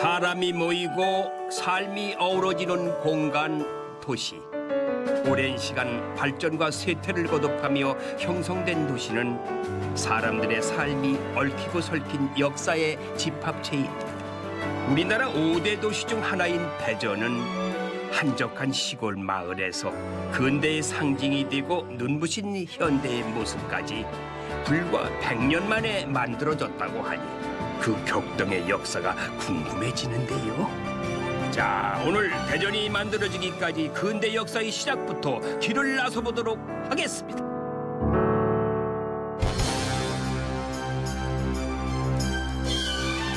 사람이 모이고 삶이 어우러지는 공간, 도시. 오랜 시간 발전과 쇠퇴를 거듭하며 형성된 도시는 사람들의 삶이 얽히고 설킨 역사의 집합체입니다. 우리나라 5대 도시 중 하나인 대전은 한적한 시골 마을에서 근대의 상징이 되고 눈부신 현대의 모습까지 불과 100년 만에 만들어졌다고 하니 그 격동의 역사가 궁금해지는데요. 자, 오늘 대전이 만들어지기까지 근대 역사의 시작부터 길을 나서보도록 하겠습니다.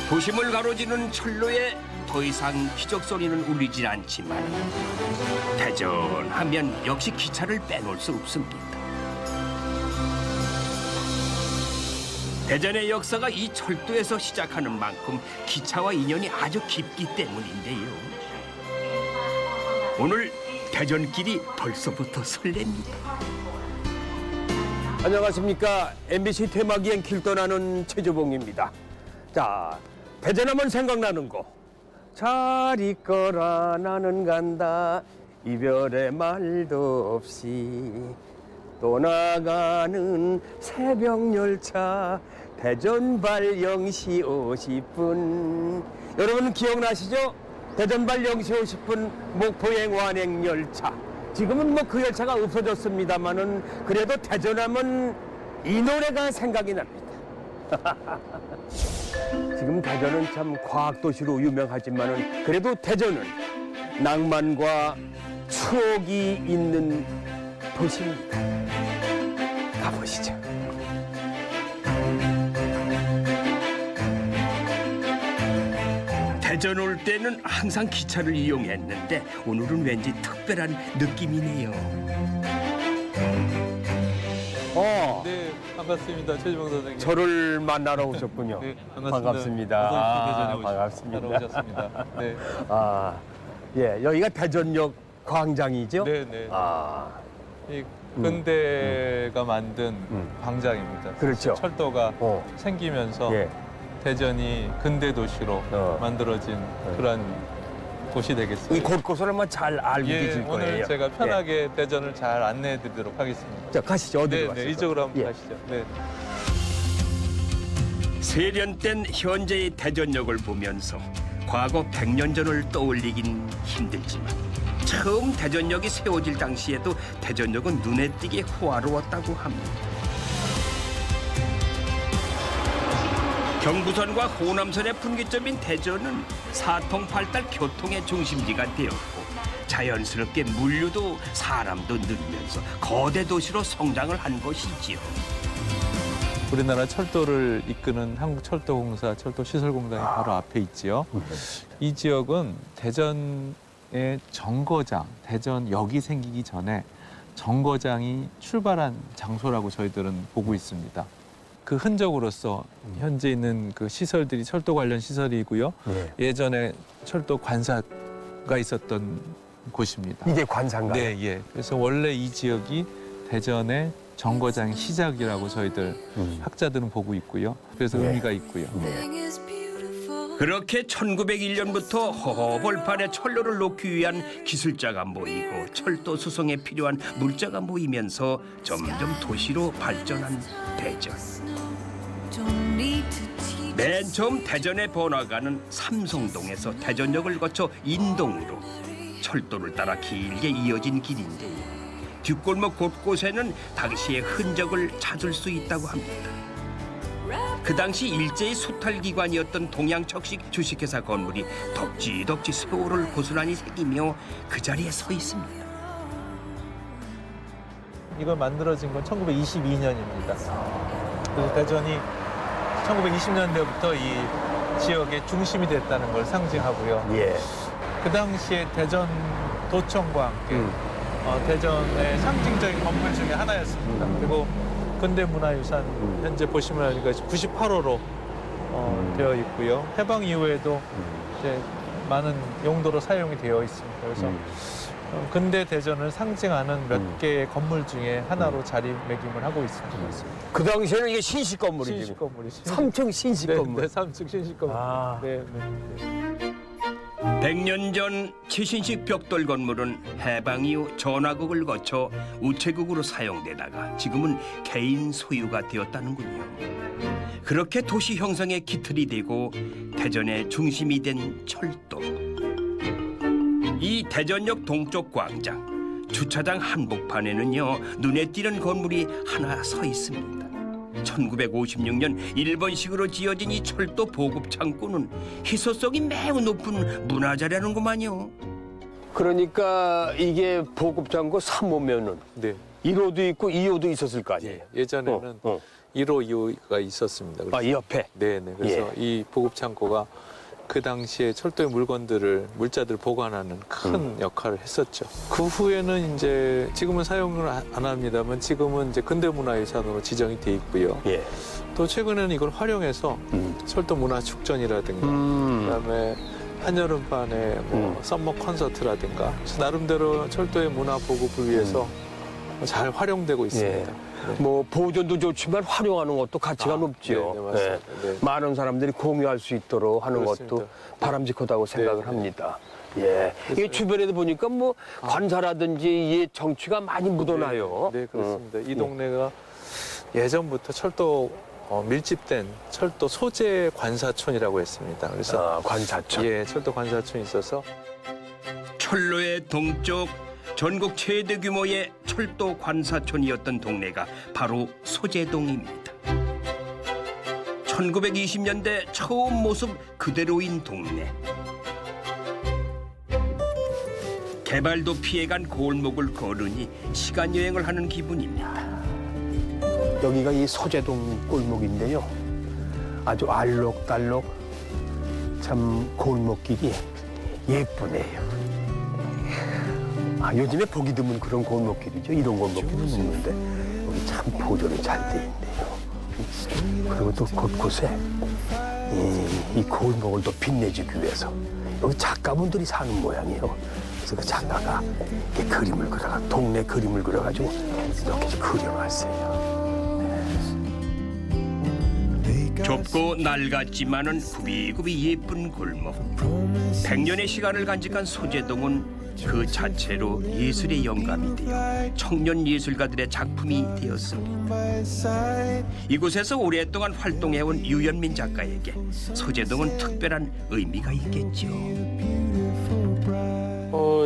도심을 가로지르는 철로에 더 이상 기적 소리는 울리질 않지만 대전하면 역시 기차를 빼놓을 수 없습니다. 대전의 역사가 이 철도에서 시작하는 만큼 기차와 인연이 아주 깊기 때문인데요. 오늘 대전길이 벌써부터 설렙니다. 안녕하십니까. MBC 테마기행 길 떠나는 최주봉입니다. 자, 대전하면 생각나는 거. 잘 있거라 나는 간다 이별의 말도 없이 떠나가는 새벽 열차 대전발 0시 50분. 여러분 기억나시죠? 대전발 0시 50분 목포행 완행 열차. 지금은 뭐 그 열차가 없어졌습니다만은 그래도 대전하면 이 노래가 생각이 납니다. 지금 대전은 참 과학도시로 유명하지만은 그래도 대전은 낭만과 추억이 있는 도시입니다. 가보시죠. 대전 올 때는 항상 기차를 이용했는데 오늘은 왠지 특별한 느낌이네요. 네, 반갑습니다. 최주봉 선생님. 저를 만나러 오셨군요. 네, 반갑습니다. 어서 오십시오. 반갑습니다. 대전에 오셨습니다. 네. 예, 여기가 대전역 광장이죠? 네, 네. 이 음. 근대가 만든 광장입니다. 그렇죠. 철도가 생기면서 예. 대전이 근대 도시로 만들어진 그런 곳이 되겠습니다. 이 곳곳을 아마 잘 알고 계실 오늘 거예요. 제가 편하게 대전을 잘 안내해 드리도록 하겠습니다. 자, 가시죠. 어디로 네, 가시죠? 네, 이쪽으로 한번 예. 가시죠. 네. 세련된 현재의 대전역을 보면서 과거 100년 전을 떠올리긴 힘들지만 처음 대전역이 세워질 당시에도 대전역은 눈에 띄게 호화로웠다고 합니다. 경부선과 호남선의 분기점인 대전은 사통팔달 교통의 중심지가 되었고 자연스럽게 물류도 사람도 늘면서 거대 도시로 성장을 한 것이지요. 우리나라 철도를 이끄는 한국철도공사 철도시설공단이 바로 앞에 있지요. 이 지역은 대전의 정거장, 대전역이 생기기 전에 정거장이 출발한 장소라고 저희들은 보고 있습니다. 그 흔적으로서 현재 있는 그 시설들이 철도 관련 시설이고요. 예전에 철도 관사가 있었던 곳입니다. 이게 관상가요? 네, 예. 그래서 원래 이 지역이 대전의 정거장 시작이라고 저희들 학자들은 보고 있고요. 그래서 의미가 있고요. 그렇게 1901년부터 허허벌판에 철로를 놓기 위한 기술자가 모이고 철도 수송에 필요한 물자가 모이면서 점점 도시로 발전한 대전. 맨 처음 대전의 번화가는 삼성동에서 대전역을 거쳐 인동으로 철도를 따라 길게 이어진 길인데요. 뒷골목 곳곳에는 당시의 흔적을 찾을 수 있다고 합니다. 그 당시 일제의 수탈기관이었던 동양척식 주식회사 건물이 덕지덕지 세월을 고스란히 새기며 그 자리에 서 있습니다. 이걸 만들어진 건 1922년입니다. 그래서 대전이 1920년대부터 이 지역의 중심이 됐다는 걸 상징하고요. 예. 그 당시에 대전 도청과 함께 대전의 상징적인 건물 중에 하나였습니다. 그리고 근대문화유산 현재 보시면 이것이 98호로 되어 있고요. 해방 이후에도 이제 많은 용도로 사용이 되어 있습니다. 그래서 근대 대전을 상징하는 몇 개의 건물 중에 하나로 자리매김을 하고 있습니다. 그 당시에는 이게 신식 건물이지. 신식 건물이죠. 3층 신식 네, 건물. 네, 3층 신식 건물. 아. 네, 네. 100년 전 최신식 벽돌 건물은 해방 이후 전화국을 거쳐 우체국으로 사용되다가 지금은 개인 소유가 되었다는군요. 그렇게 도시 형성의 기틀이 되고 대전의 중심이 된 철도. 이 대전역 동쪽 광장 주차장 한복판에는요 눈에 띄는 건물이 하나 서 있습니다. 1956년 일본식으로 지어진 이 철도 보급 창고는 희소성이 매우 높은 문화재라는구만요. 그러니까 이게 보급장고 3호면은 네. 1호도 있고 2호도 있었을 거 아니에요. 예전에는 1호, 2호가 있었습니다. 아, 이 옆에. 네네. 그래서 이 보급 창고가 그 당시에 철도의 물자들을 보관하는 큰 역할을 했었죠. 그 후에는 이제 지금은 사용을 안 합니다만 지금은 이제 근대문화유산으로 지정이 돼 있고요. 예. 또 최근에는 이걸 활용해서 철도 문화 축전이라든가 그다음에 한여름반에 뭐 썸머 콘서트라든가 나름대로 철도의 문화 보급을 위해서 잘 활용되고 있습니다. 예. 뭐 보존도 좋지만 활용하는 것도 가치가 높지요. 네, 맞습니다. 네. 많은 사람들이 공유할 수 있도록 하는 그렇습니다. 것도 바람직하다고 생각을 네. 합니다. 예. 이게 주변에도 보니까 뭐 관사라든지 이 정취가 많이 묻어나요. 네, 그렇습니다. 이 동네가 예전부터 철도 밀집된 철도 소재 관사촌이라고 했습니다. 그래서 아, 관사촌. 예, 철도 관사촌이 있어서 철로의 동쪽 전국 최대 규모의 철도 관사촌이었던 동네가 바로 소재동입니다. 1920년대 처음 모습 그대로인 동네. 개발도 피해간 골목을 걸으니 시간 여행을 하는 기분입니다. 여기가 이 소재동 골목인데요. 아주 알록달록 참 골목길이 예쁘네요. 아, 요즘에 보기 드문 그런 골목길이죠. 이런 골목길은 없는데 여기 참 보존이 잘 돼 있네요. 그리고 또 곳곳에 이 골목을 또 빛내주기 위해서 여기 작가분들이 사는 모양이에요. 그래서 그 작가가 이렇게 그림을 그려가 동네 그림을 그려가지고 이렇게 그려놨어요. 좁고 낡았지만은 굽이굽이 예쁜 골목. 100년의 시간을 간직한 소재동은 그 자체로 예술의 영감이 되어 청년 예술가들의 작품이 되었습니다. 이곳에서 오랫동안 활동해온 유현민 작가에게 소재동은 특별한 의미가 있겠죠.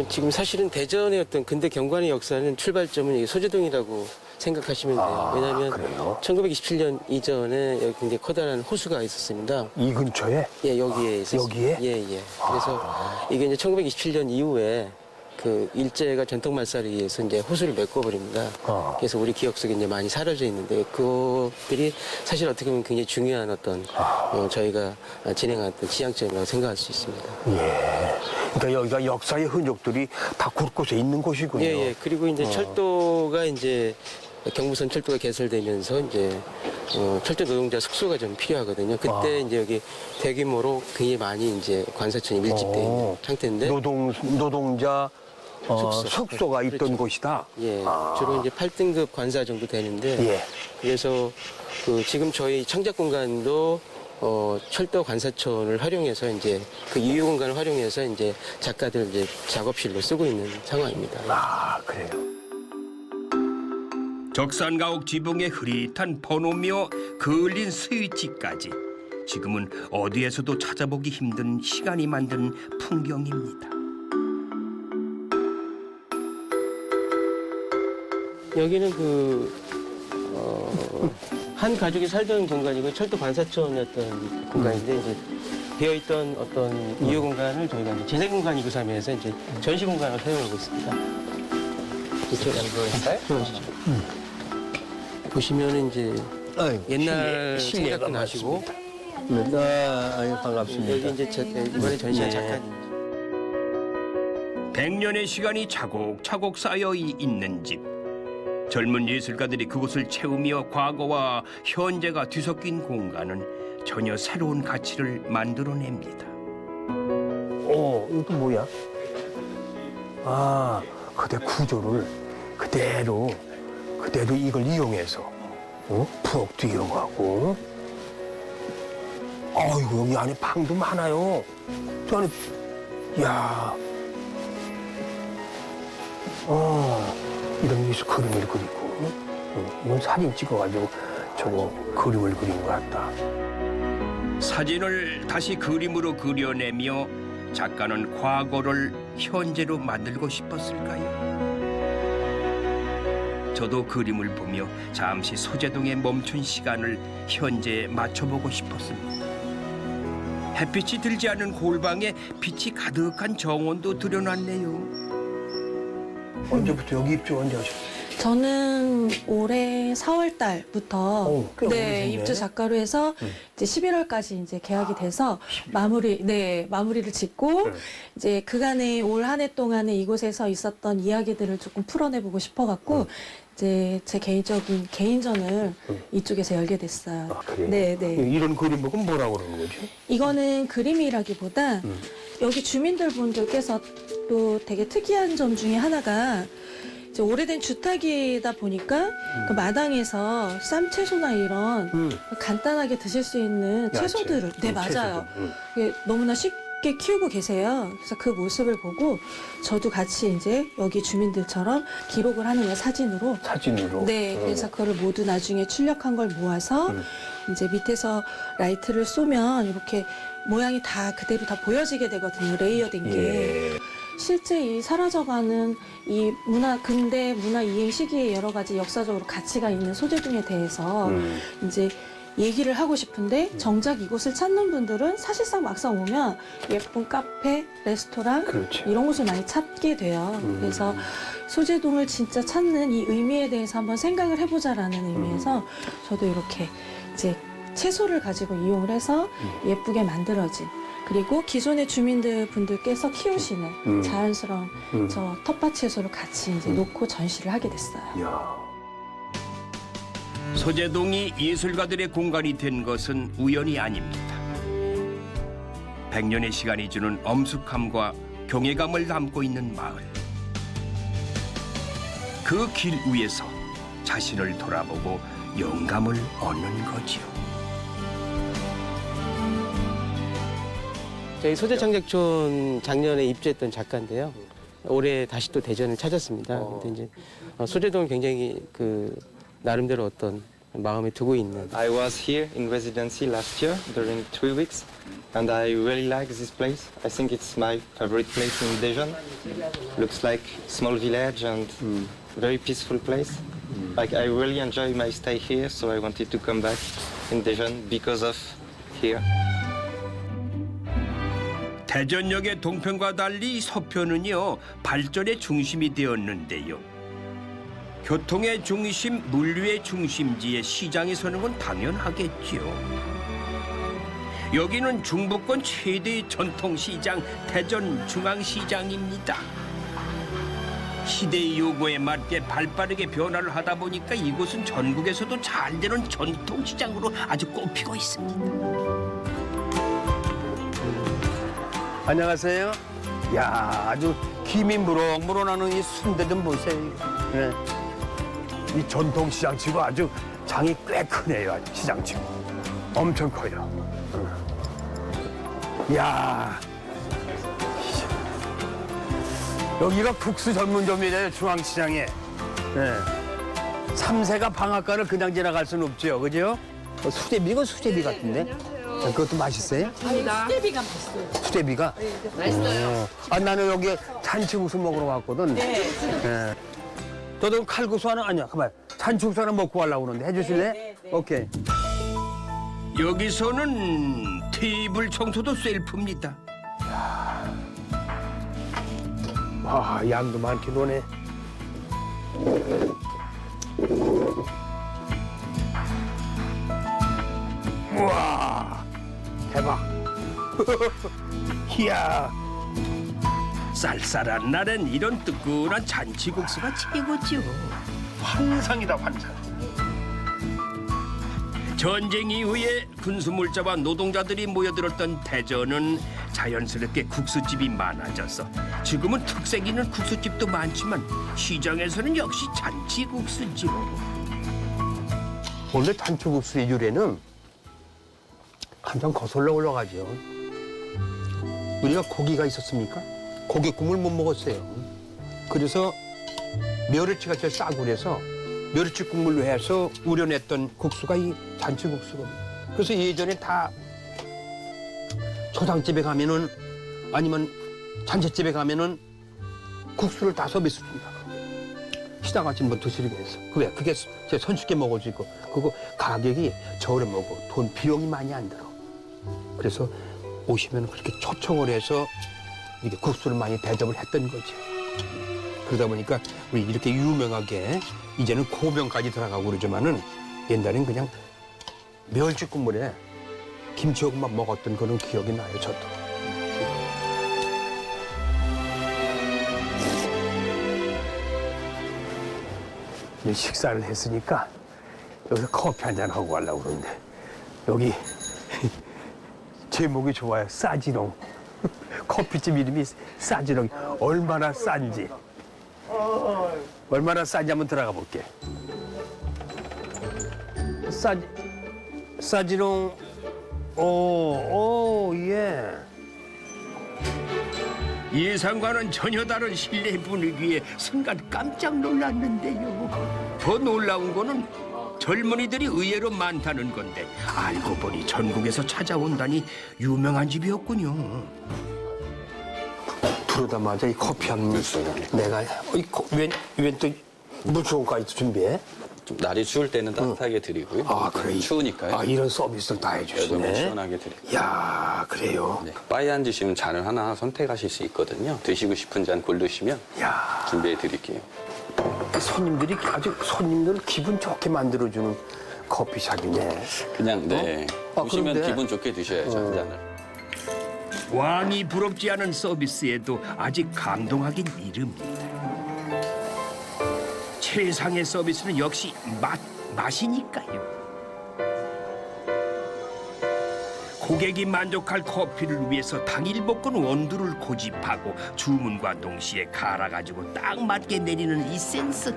지금 사실은 대전의 어떤 근대 경관의 역사는 출발점은 이 소재동이라고 생각하시면 돼요. 왜냐하면 그래요? 1927년 이전에 여기 굉장히 커다란 호수가 있었습니다. 이 근처에 예, 여기에 있었어요. 여기에? 예, 예. 그래서 이게 이제 1927년 이후에 그 일제가 전통말살에 의해서 이제 호수를 메꿔버립니다. 그래서 우리 기억 속에 이제 많이 사라져 있는데 그것들이 사실 어떻게 보면 굉장히 중요한 어떤 저희가 진행한 어떤 지향점이라고 생각할 수 있습니다. 예. 그러니까 여기가 역사의 흔적들이 다 곳곳에 있는 곳이군요. 예, 예. 그리고 이제 철도가 이제 경부선 철도가 개설되면서 이제 철도 노동자 숙소가 좀 필요하거든요. 그때 이제 여기 대규모로 굉장히 많이 이제 관사촌이 밀집되어 있는 상태인데 노동자 숙소가 있던 그렇죠. 곳이다. 예, 주로 이제 8등급 관사 정도 되는데 예. 그래서 그 지금 저희 창작 공간도 철도 관사촌을 활용해서 이제 그 유휴 공간을 활용해서 이제 작가들 이제 작업실로 쓰고 있는 상황입니다. 아, 그래요. 적산가옥 지붕의 흐릿한 번호며 그을린 스위치까지 지금은 어디에서도 찾아보기 힘든 시간이 만든 풍경입니다. 여기는 한 가족이 살던 공간이고 철도 관사촌이었던 공간인데 이제 비어있던 어떤 유휴 공간을 저희가 이제 재생 공간이고 삼해서 이제 전시 공간으로 사용하고 있습니다. 이쪽에 들어오시죠. 보시면은 이제 옛날 생각도 나시고 반갑습니다. 여기 이제 이번에 전시한 작가님. 100년의 시간이 차곡차곡 쌓여 있는 집. 젊은 예술가들이 그곳을 채우며 과거와 현재가 뒤섞인 공간은 전혀 새로운 가치를 만들어냅니다. 이거 뭐야? 아, 그대 구조를 그대로 이걸 이용해서 부엌도 이용하고. 아이고, 여기 안에 방도 많아요. 저 안에 야, 이런 데서 그림을 그리고, 이건 사진 찍어가지고 저거 그림을 그린 것 같다. 사진을 다시 그림으로 그려내며 작가는 과거를 현재로 만들고 싶었을까요? 저도 그림을 보며 잠시 소재동에 멈춘 시간을 현재에 맞춰보고 싶었습니다. 햇빛이 들지 않은 골방에 빛이 가득한 정원도 들여놨네요. 언제부터 여기 입주 언제 하셨어요? 저는 올해 4월 달부터 꽤 네, 오래됐네. 입주 작가로 해서 이제 11월까지 이제 계약이 돼서 마무리를 짓고 이제 그간에 올 한 해 동안에 이곳에서 있었던 이야기들을 조금 풀어내보고 싶어갖고 이제 제 개인적인 개인전을 이쪽에서 열게 됐어요. 아, 그래요? 네, 네. 이런 그림 보고 뭐라고 그러는 거죠? 이거는 그림이라기보다 여기 주민들분들께서 또 되게 특이한 점 중에 하나가 이제 오래된 주택이다 보니까 그 마당에서 쌈채소나 이런 간단하게 드실 수 있는 야채. 채소들을 네 맞아요. 이게 너무나 쉽게 키우고 계세요. 그래서 그 모습을 보고 저도 같이 이제 여기 주민들처럼 기록을 하는 거예요, 사진으로. 사진으로. 네, 그래서 그거를 모두 나중에 출력한 걸 모아서 이제 밑에서 라이트를 쏘면 이렇게 모양이 다 그대로 다 보여지게 되거든요, 레이어된 게. 예. 실제 이 사라져가는 이 근대 문화 이행 시기에 여러 가지 역사적으로 가치가 있는 소재등에 대해서 이제 얘기를 하고 싶은데 정작 이곳을 찾는 분들은 사실상 막상 오면 예쁜 카페, 레스토랑 그렇죠. 이런 곳을 많이 찾게 돼요. 그래서 소재동을 진짜 찾는 이 의미에 대해서 한번 생각을 해보자라는 의미에서 저도 이렇게 이제 채소를 가지고 이용을 해서 예쁘게 만들어진 그리고 기존의 주민분들께서 키우시는 자연스러운 저 텃밭 채소를 같이 이제 놓고 전시를 하게 됐어요. 야. 소재동이 예술가들의 공간이 된 것은 우연이 아닙니다. 100년의 시간이 주는 엄숙함과 경외감을 담고 있는 마을. 그 길 위에서 자신을 돌아보고 영감을 얻는 거지요. 저희 소재창작촌 작년에 입주했던 작가인데요. 올해 다시 또 대전을 찾았습니다. 근데 이제 소재동을 굉장히 그 나름대로 어떤 마음에 두고 있는. I was here in residency last year during 3 weeks, and I really like this place. I think it's my favorite place in Daejeon. Looks like small village and very peaceful place. Like I really enjoy my stay here, so I wanted to come back in Daejeon because of here. 대전역의 동편과 달리 서편은요 발전의 중심이 되었는데요. 교통의 중심, 물류의 중심지에 시장이 서는 건 당연하겠죠. 여기는 중부권 최대의 전통시장 대전중앙시장입니다. 시대의 요구에 맞게 발빠르게 변화를 하다 보니까 이곳은 전국에서도 잘 되는 전통시장으로 아주 꼽히고 있습니다. 안녕하세요. 야, 아주 김이 무럭무럭하는 이 순대 좀 보세요. 네. 이 전통시장치고 아주 장이 꽤 크네요. 아주 시장치고. 엄청 커요. 야, 여기가 국수 전문점이래요, 중앙시장에. 네. 3세가 방앗간을 그냥 지나갈 수는 없죠, 그죠? 수제비, 이건 수제비 같은데? 그것도 맛있어요? 수제비가 맛있어요. 수제비가? 맛있어요. 아, 나는 여기 잔치국수 먹으러 왔거든. 네. 저도 칼국수 하나, 아니야, 가만. 잔치국수 하나 먹고 가려고 그러는데 해주실래? 네. 오케이. 여기서는 테이블 청소도 셀프입니다. 와, 양도 많긴 오네. 우와, 대박. 이야. 쌀쌀한 날엔 이런 뜨끈한 잔치국수가 최고죠. 환상이다, 환상. 전쟁 이후에 군수물자와 노동자들이 모여들었던 대전은 자연스럽게 국수집이 많아져서 지금은 특색 있는 국수집도 많지만 시장에서는 역시 잔치국수죠. 원래 잔치국수의 유래는 한참 거슬러 올라가죠. 우리가 고기가 있었습니까? 고깃국물 못 먹었어요. 그래서 멸치가 제일 싸고 그래서 멸치 국물로 해서 우려냈던 국수가 이 잔치국수거든요. 그래서 예전에 다 초상집에 가면은 아니면 잔치집에 가면은 국수를 다 서비스 준다. 시장 아침 뭐 드시기 위해서. 그게 제 손쉽게 먹을 수 있고 그거 가격이 저렴하고 돈 비용이 많이 안 들어. 그래서 오시면 그렇게 초청을 해서 이렇게 국수를 많이 대접을 했던 거죠. 그러다 보니까 우리 이렇게 유명하게 이제는 고병까지 들어가고 그러지만은 옛날엔 그냥 멸치 국물에 김치하고만 먹었던 그런 기억이 나요, 저도. 이제 식사를 했으니까 여기서 커피 한잔 하고 가려고 그러는데 여기 제목이 좋아요. 싸지롱. 커피집 이름이 싸지롱. 얼마나 싼지. 얼마나 싼지 한번 들어가 볼게. 싸지롱. 오, 예. 예상과는 전혀 다른 실내 분위기에 순간 깜짝 놀랐는데요. 더 놀라운 거는 젊은이들이 의외로 많다는 건데 알고 보니 전국에서 찾아온다니 유명한 집이었군요. 들어오자마자 이 커피 한 내가 웬또 물초까지 준비해? 좀 날이 추울 때는 따뜻하게 드리고요. 그래. 추우니까요. 이런 서비스를 다 여름은 해주시네. 시원하게 드리고. 야, 그래요. 네. 바에 앉으시면 잔을 하나 선택하실 수 있거든요. 드시고 싶은 잔 고르시면 야, 준비해 드릴게요. 손님들 기분 좋게 만들어주는 커피숍이네. 그냥 네. 보시면 그런데- 기분 좋게 드셔야죠, 한 잔을. 왕이 부럽지 않은 서비스에도 아직 감동하긴 이릅니다. 최상의 서비스는 역시 맛이니까요. 고객이 만족할 커피를 위해서 당일 볶은 원두를 고집하고 주문과 동시에 갈아가지고 딱 맞게 내리는 이 센스.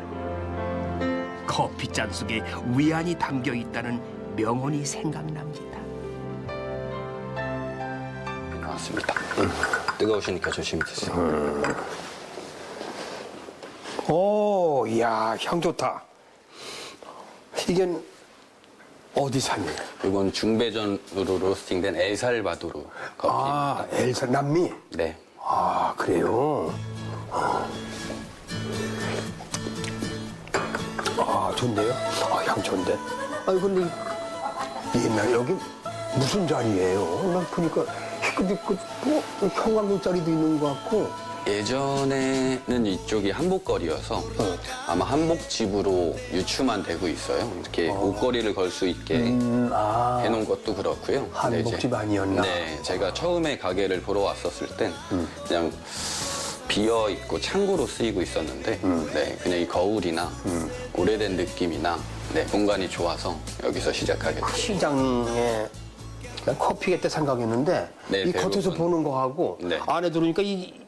커피잔 속에 위안이 담겨 있다는 명언이 생각납니다. 나왔습니다. 뜨거우시니까 조심히 드세요. 오, 야, 향 좋다. 이게 어디 산이에요? 이건 중배전으로 로스팅된 엘살바도르 커피입니다. 엘사 남미. 네. 그래요. 좋네요. 향 좋은데. 근데 옛날 여기 무슨 자리예요? 난 보니까 형광등자리도 있는 것 같고. 예전에는 이쪽이 한복거리여서 아마 한복집으로 유추만 되고 있어요. 이렇게 옷걸이를 걸 수 있게 해놓은 것도 그렇고요. 근데 이제- 한복집 아니었나? 네, 제가 처음에 가게를 보러 왔었을 땐 그냥 비어 있고 창고로 쓰이고 있었는데, 네, 그냥 이 거울이나 오래된 느낌이나 네, 공간이 좋아서 여기서 시작하게 됐어요. 시장에 난 커피겠다 생각했는데 네, 이 겉에서 대부분. 보는 거하고 네. 안에 들어오니까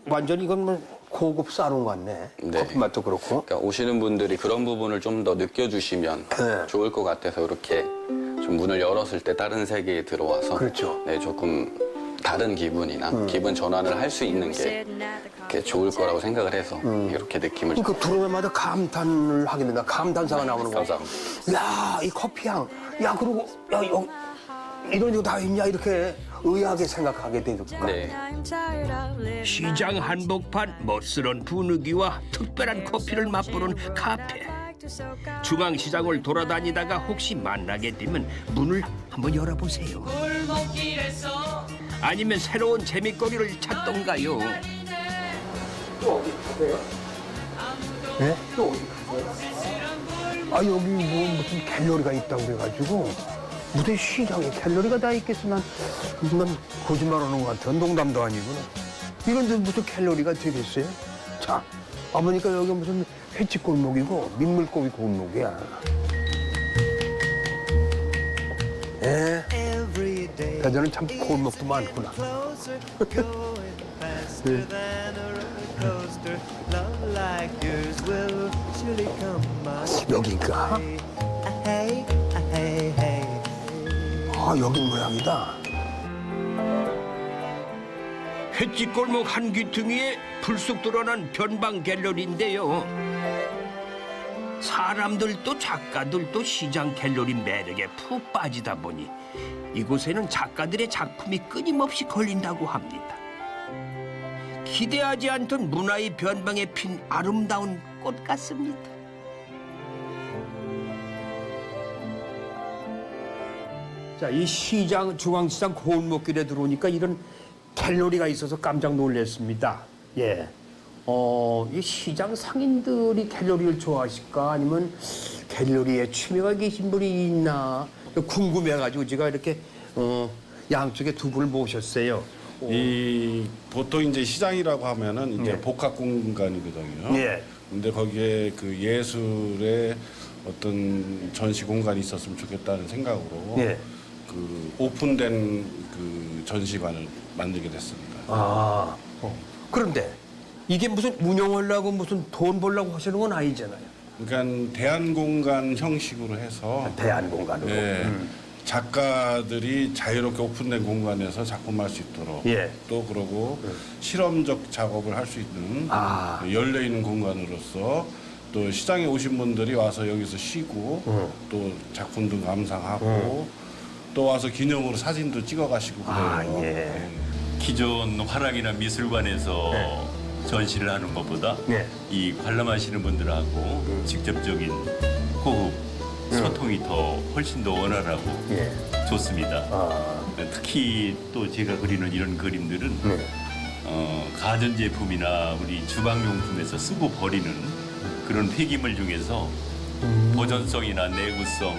완전히 이건 뭐 고급 사롱 같네. 네. 커피 맛도 그렇고. 그러니까 오시는 분들이 그런 부분을 좀 더 느껴주시면 네. 좋을 것 같아서 이렇게 좀 문을 열었을 때 다른 세계에 들어와서 그렇죠. 네, 조금 다른 기분이나 기분 전환을 할 수 있는 게 이렇게 좋을 거라고 생각을 해서 이렇게 느낌을 그러니까 들어오자마자 감탄을 하게 된다. 감탄사가 나오는 거야. 감사합니다. 야, 이 커피향. 야, 그리고 야, 이런 거 다 있냐 이렇게 의아하게 생각하게 되니까. 네. 시장 한복판 멋스런 분위기와 특별한 커피를 맛보는 카페. 중앙시장을 돌아다니다가 혹시 만나게 되면 문을 한번 열어보세요. 아니면 새로운 재미거리를 찾던가요. 또 어디 가세요? 네? 또 어디 가세요? 여기 뭐 무슨 갤러리가 있다고 그래가지고 무슨 시장에 갤러리가 다 있겠어. 난 거짓말하는 것 같아. 농담도 아니구나. 이런 데 무슨 갤러리가 되겠어요? 자, 와보니까 여기 무슨 횟집 골목이고 민물고기 골목이야. 대전은 참 골목도 많구나. 여긴가? 여긴 모양이다. 횟집골목 한 귀퉁이에 불쑥 드러난 변방 갤러리인데요. 사람들도 작가들도 시장 갤러리 매력에 푹 빠지다 보니 이곳에는 작가들의 작품이 끊임없이 걸린다고 합니다. 기대하지 않던 문화의 변방에 핀 아름다운 꽃 같습니다. 자, 이 시장, 중앙시장 골목길에 들어오니까 이런 갤러리가 있어서 깜짝 놀랐습니다. 예. 이 시장 상인들이 갤러리를 좋아하실까? 아니면 갤러리에 취미가 계신 분이 있나? 궁금해가지고 제가 이렇게, 양쪽에 두 분을 모셨어요. 이 보통 이제 시장이라고 하면은 이제 네. 복합 공간이거든요. 예. 근데 거기에 그 예술의 어떤 전시 공간이 있었으면 좋겠다는 생각으로 예. 그 오픈된 그 전시관을 만들게 됐습니다. 아, 그런데 이게 무슨 운영하려고 무슨 돈 벌려고 하시는 건 아니잖아요. 그러니까 대안 공간 형식으로 해서 대안 공간으로. 예, 작가들이 자유롭게 오픈된 공간에서 작품할 수 있도록 예. 또 그러고 실험적 작업을 할 수 있는 아. 열려 있는 공간으로서 또 시장에 오신 분들이 와서 여기서 쉬고 또 작품도 감상하고 또 와서 기념으로 사진도 찍어 가시고 그래요. 아, 예. 네. 기존 화랑이나 미술관에서 전시를 하는 것보다 네. 이 관람하시는 분들하고 직접적인 호흡, 소통이 더 훨씬 더 원활하고 예. 좋습니다. 아, 특히 또 제가 그리는 이런 그림들은 네. 가전제품이나 우리 주방용품에서 쓰고 버리는 그런 폐기물 중에서 보존성이나 내구성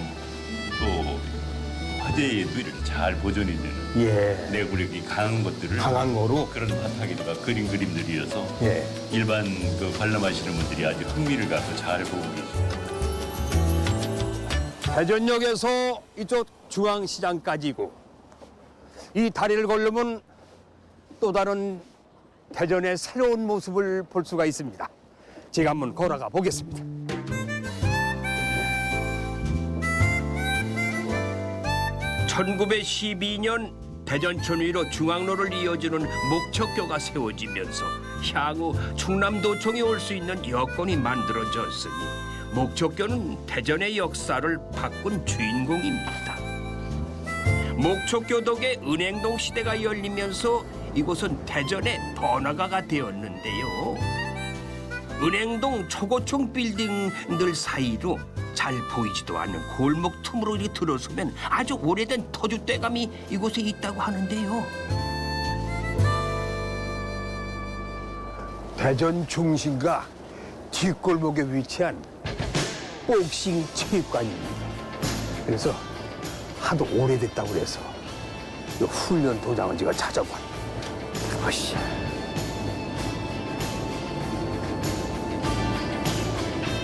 또 화재에도 이렇게 잘 보존이 되는 예. 내구력이 강한 것들을 강한 거로? 그런 바탕에다가 그린 그림들이어서 예. 일반 그 관람하시는 분들이 아주 흥미를 갖고 잘 보고 계십니다. 대전역에서 이쪽 중앙시장까지고 이 다리를 걸으면 또 다른 대전의 새로운 모습을 볼 수가 있습니다. 제가 한번 걸어가 보겠습니다. (1912년) 대전천 위로 중앙로를 이어주는 목척교가 세워지면서 향후 충남도청에 올 수 있는 여건이 만들어졌으니 목척교는 대전의 역사를 바꾼 주인공입니다. 목척교 덕에 은행동 시대가 열리면서 이곳은 대전의 번화가가 되었는데요. 은행동 초고층 빌딩들 사이로 잘 보이지도 않는 골목 틈으로 이렇게 들어서면 아주 오래된 터줏대감이 이곳에 있다고 하는데요. 대전 중심가 뒷골목에 위치한 복싱 체육관입니다. 그래서 하도 오래됐다고 그래서 이 훈련 도장을 제가 찾아봤어요. 보시죠.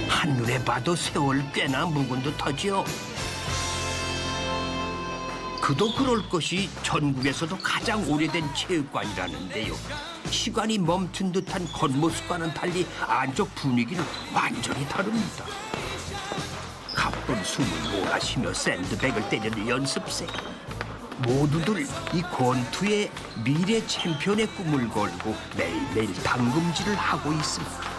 한눈에 봐도 세월 꽤나 묵은 듯하지요. 그도 그럴 것이 전국에서도 가장 오래된 체육관이라는데요. 시간이 멈춘 듯한 겉모습과는 달리 안쪽 분위기는 완전히 다릅니다. 가쁜 숨을 몰아쉬며 샌드백을 때리는 연습생. 모두들 이 권투의 미래 챔피언의 꿈을 걸고 매일매일 당금질을 하고 있습니다.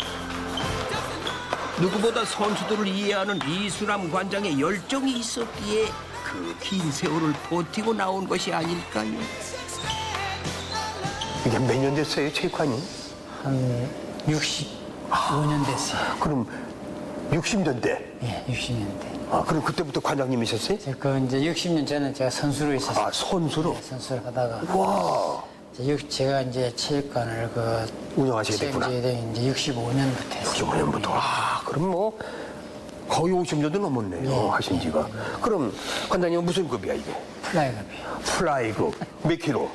누구보다 선수들을 이해하는 이수남 관장의 열정이 있었기에 그 긴 세월을 버티고 나온 것이 아닐까요? 이게 몇 년 됐어요, 체육관이? 한 65년 됐어요. 그럼 60년대? 예, 60년대. 아, 그럼 그때부터 관장님이셨어요? 그 이제 60년 전에 제가 선수로 있었어요. 아, 선수로? 선수를 하다가 와, 제가 이제 체육관을 운영하시게 됐구나. 이제 65년부터 했어요. 65년부터. 아, 그럼 뭐 거의 50년도 넘었네요, 하신 지가. 그럼 관장님은 무슨 급이야, 이게? 플라이급이요. 플라이급. 몇 킬로?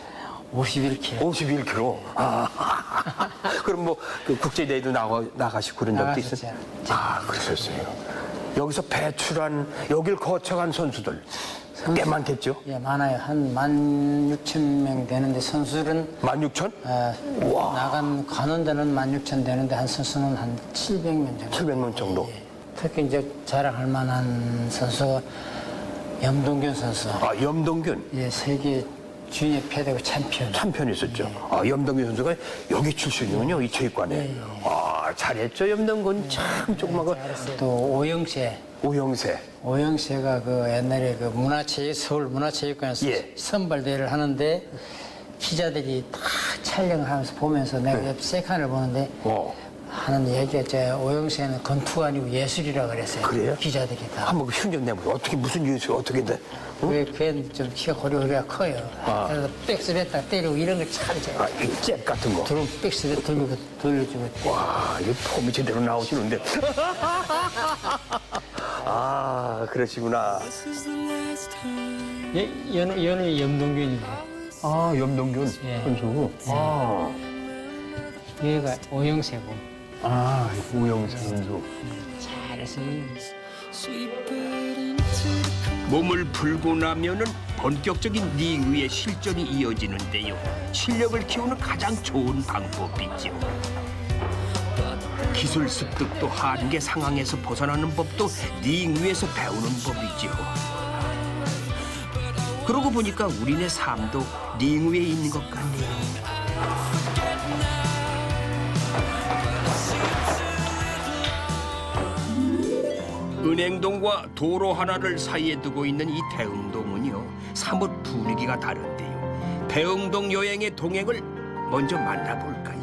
51kg. 51kg. 아, 그럼 뭐 그 국제대회도 나가시고 그런 적도 있어요? 나갔었죠. 아, 그러셨어요. 여기서 배출한, 여길 거쳐간 선수들 꽤 많겠죠? 예, 많아요. 한 16,000명 되는데 선수는 16,000? 나간 관원들은 16,000 되는데 한 선수는 한 700명 정도. 700명 정도. 예. 특히 이제 자랑할 만한 선수가 염동균 선수. 아, 염동균. 예, 세계 주니어 패드고 챔피언. 챔피언이었죠. 아, 염동균 선수가 여기 출신이군요, 이 체육관에. 아, 잘했죠, 염동균. 참 조그마한 또 오영세. 오형세. 오영세가 그 옛날에 그 서울 문화체육관에서 예. 선발대회를 하는데 기자들이 다 촬영하면서 보면서 내가 옆 세칸을 보는데 하는 얘기가 제 오영세는 건투가 아니고 예술이라 그랬어요. 그래요? 기자들이 다. 한번 흉전 내보세요. 어떻게, 무슨 뉴스, 어떻게 돼? 왜 걔는 좀 키가 고리고리가 커요. 그래서 백스베타 때리고 이런 걸참 제가 아, 이 잽 같은 거. 들어오면 백스베 돌려주고. 와, 이 폼이 제대로 나오시는데. 아, 그러시구나. 연우 염동균이고 아, 염동균 예. 선수. 아, 얘가 오영세고. 아, 오형세 선수. 잘해서 몸을 풀고 나면은 본격적인 링 위의 실전이 이어지는데요. 실력을 키우는 가장 좋은 방법이죠. 기술 습득도 한계 상황에서 벗어나는 법도 링 위에서 배우는 법이죠. 그러고 보니까 우리네 삶도 링 위에 있는 것 같네요. 은행동과 도로 하나를 사이에 두고 있는 이 대흥동은요, 사뭇 분위기가 다른데요. 대흥동 여행의 동행을 먼저 만나볼까요?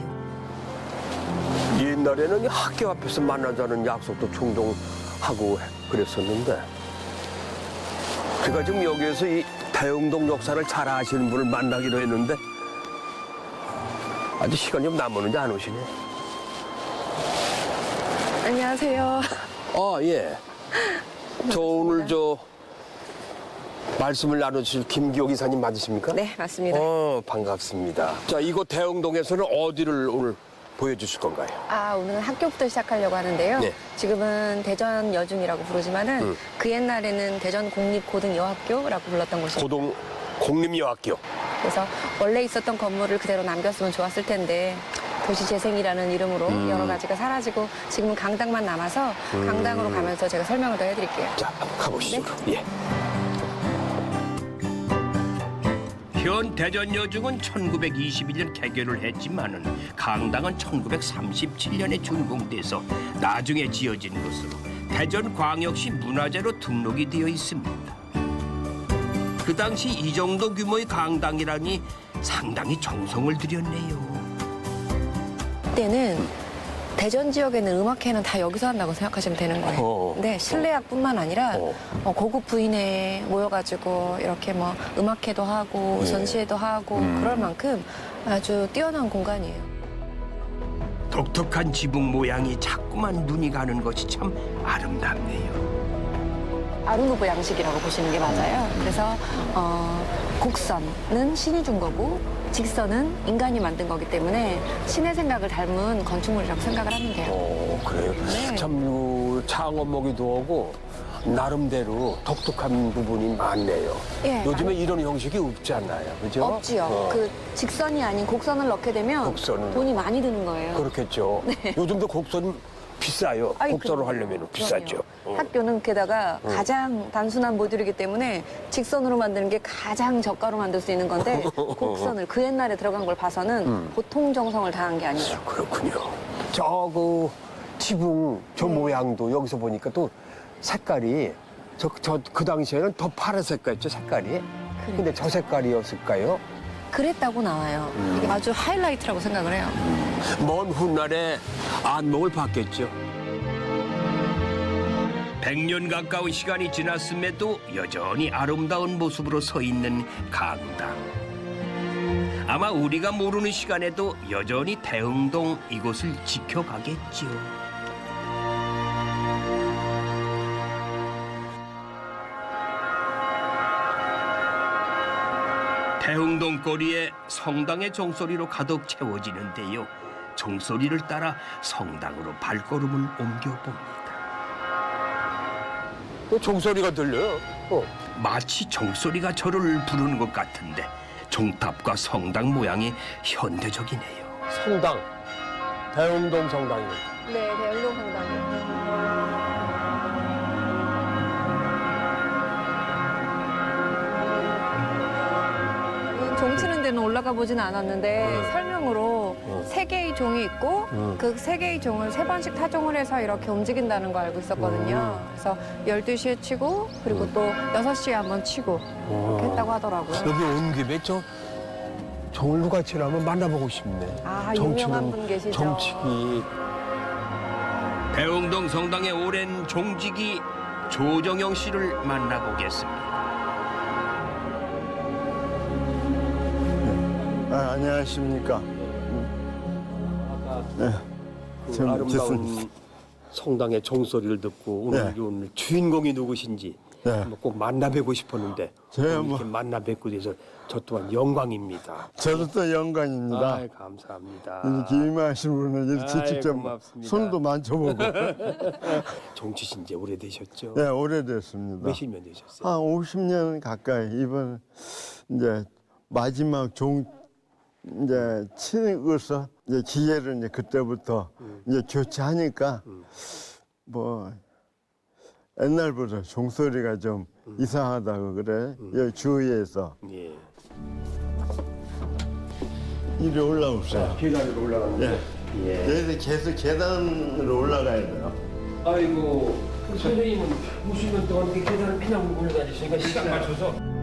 옛날에는 학교 앞에서 만나자는 약속도 종종 하고 그랬었는데, 제가 지금 여기에서 이 대흥동 역사를 잘 아시는 분을 만나기로 했는데, 아직 시간이 좀 남았는데 안 오시네. 안녕하세요. 아, 예. 저 오늘 말씀을 나눠주실 김기옥 이사님 맞으십니까? 네, 맞습니다. 반갑습니다. 자, 이곳 대흥동에서는 어디를 오늘 보여주실 건가요? 오늘은 학교부터 시작하려고 하는데요. 네. 지금은 대전 여중이라고 부르지만은 그 옛날에는 대전 공립고등여학교라고 불렀던 곳이에요. 고동 공립여학교. 그래서 원래 있었던 건물을 그대로 남겼으면 좋았을 텐데 도시재생이라는 이름으로 여러 가지가 사라지고 지금은 강당만 남아서 강당으로 가면서 제가 설명을 더 해드릴게요. 자, 한번 가보시죠. 예. 현 대전여중은 1921년 개교를 했지만은 강당은 1937년에 준공돼서 나중에 지어진 것으로 대전광역시 문화재로 등록이 되어 있습니다. 그 당시 이 정도 규모의 강당이라니 상당히 정성을 들였네요. 그때는 대전 지역에는 음악회는 다 여기서 한다고 생각하시면 되는 거예요. 근데 실내악뿐만 아니라 고급 부인회 모여가지고 이렇게 뭐 음악회도 하고 전시회도 하고 그럴 만큼 아주 뛰어난 공간이에요. 독특한 지붕 모양이 자꾸만 눈이 가는 것이 참 아름답네요. 아르누브 양식이라고 보시는 게 맞아요. 그래서 곡선은 신이 준 거고 직선은 인간이 만든 거기 때문에 신의 생각을 닮은 건축물이라고 생각을 하면 돼요. 그래요? 네. 참, 창업먹이도 하고, 나름대로 독특한 부분이 많네요. 예, 요즘에 이런 형식이 없지 않나요? 그죠? 없지요. 그 직선이 아닌 곡선을 넣게 되면 곡선을. 돈이 많이 드는 거예요. 그렇겠죠. 요즘도 곡선 비싸요. 아이, 곡선을 그럼요. 하려면 비싸죠. 학교는 게다가 가장 단순한 모듈이기 때문에 직선으로 만드는 게 가장 저가로 만들 수 있는 건데 곡선을 그 옛날에 들어간 걸 봐서는 보통 정성을 다한 게 아니죠. 그렇군요. 그 지붕 모양도 여기서 보니까 또 색깔이 그 당시에는 더 파란색깔이었죠, 색깔이. 근데 저 색깔이었을까요? 그랬다고 나와요. 이게 아주 하이라이트라고 생각을 해요. 먼 훗날에 안목을 받겠죠. 100년 가까운 시간이 지났음에도 여전히 아름다운 모습으로 서 있는 강당. 아마 우리가 모르는 시간에도 여전히 대흥동 이곳을 지켜가겠죠. 대흥동 거리에 성당의 종소리로 가득 채워지는데요. 종소리를 따라 성당으로 발걸음을 옮겨봅니다. 종소리가 들려요. 마치 종소리가 저를 부르는 것 같은데 종탑과 성당 모양이 현대적이네요. 성당. 대흥동 성당이요. 네, 대흥동 성당이요. 종 치는 데는 올라가 보진 않았는데 설명으로 세 개의 종이 있고 그 세 개의 종을 세 번씩 타종을 해서 이렇게 움직인다는 거 알고 있었거든요. 그래서 12시에 치고 그리고 또 6시에 한번 치고 이렇게 했다고 하더라고요. 여기 온 김에 저 종을 누가 치라면 만나보고 싶네. 아, 유명한 분 계시죠? 정치기. 대흥동 성당의 오랜 종직이 조정영 씨를 만나보겠습니다. 안녕하십니까. 그 좀 아름다운 됐습니다. 성당의 종소리를 듣고 오늘, 네. 오늘 주인공이 누구신지 네. 한번 꼭 만나뵙고 싶었는데 제가 오늘 뭐- 이렇게 만나뵙고 돼서 저 또한 영광입니다. 저도 또 영광입니다. 아이, 감사합니다. 이 기임하신 분은 이렇게 아이, 직접 고맙습니다. 손도 만져보고. 정치신 지 오래되셨죠? 네, 오래됐습니다. 몇십 년 되셨어요? 한 50년 가까이. 이번 이제 마지막 종 이제 치는 것을 이제 기회를 이제 그때부터 이제 교체하니까 뭐 옛날보다 종소리가 좀 이상하다고 그래. 여기 주위에서 예. 이리 올라오세요. 계단으로 올라가는데. 예. 여기서 계속 계단으로 올라가야 돼요. 아이고, 그 선생님은 50년 동안 그 계단을 그냥 올라다니시니까 시간 맞춰서.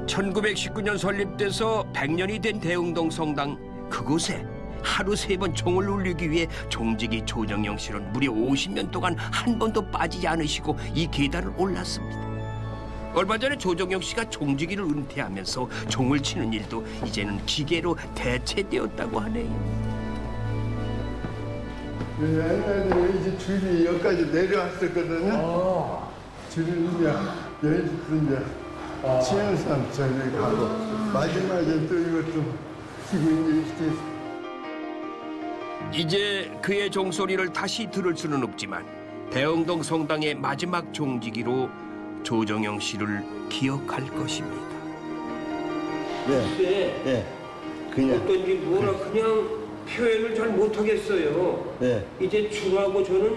1919년 설립돼서 100년이 된 대흥동 성당 그곳에 하루 3번 종을 울리기 위해 종직이 조정영 씨는 무려 50년 동안 한 번도 빠지지 않으시고 이 계단을 올랐습니다. 얼마 전에 조정영 씨가 종직이를 은퇴하면서 종을 치는 일도 이제는 기계로 대체되었다고 하네요. 옛날에 이제 줄이 여기까지 내려왔었거든요. 줄이 이제 여기서 이제 치연산 저기 가고 마지막에 또 이것도 지금 이제 이제 그의 종소리를 다시 들을 수는 없지만 대흥동 성당의 마지막 종지기로 조정영 씨를 기억할 것입니다. 네, 네, 그냥 어떤지 뭐라 그냥 표현을 잘 못하겠어요. 네, 이제 중하고 저는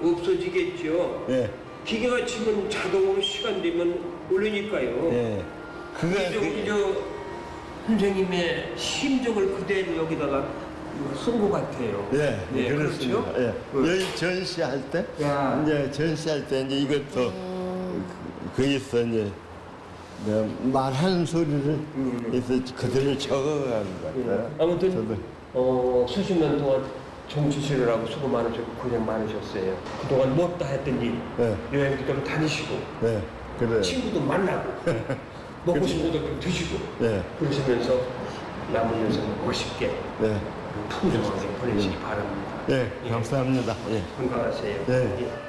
없어지겠죠. 네, 기계가 치면 자동으로 시간 되면 올리니까요. 네. 우리 저 선생님의 심정을 그대로 여기다가 쓴 것 같아요. 네, 네, 그렇습니다. 그렇죠? 예. 여기 전시할 때, 야. 이제 전시할 때 이제 이것도 거기서 이제 내가 말하는 소리를 그래서 그대로 적어가는 것 같아요. 아무튼 저도. 수십 년 동안 정치시느라고 수고 많으셨고 고생 많으셨어요. 그동안 못다 했던 일, 네, 여행도 좀 다니시고 네, 그래요. 친구도 만나고 먹고 싶은 것도 좀 드시고 네, 그러시면서 남은 여생 멋있게 네, 풍성하게 보내시기 바랍니다. 네, 감사합니다. 예. 건강하세요. 네. 예.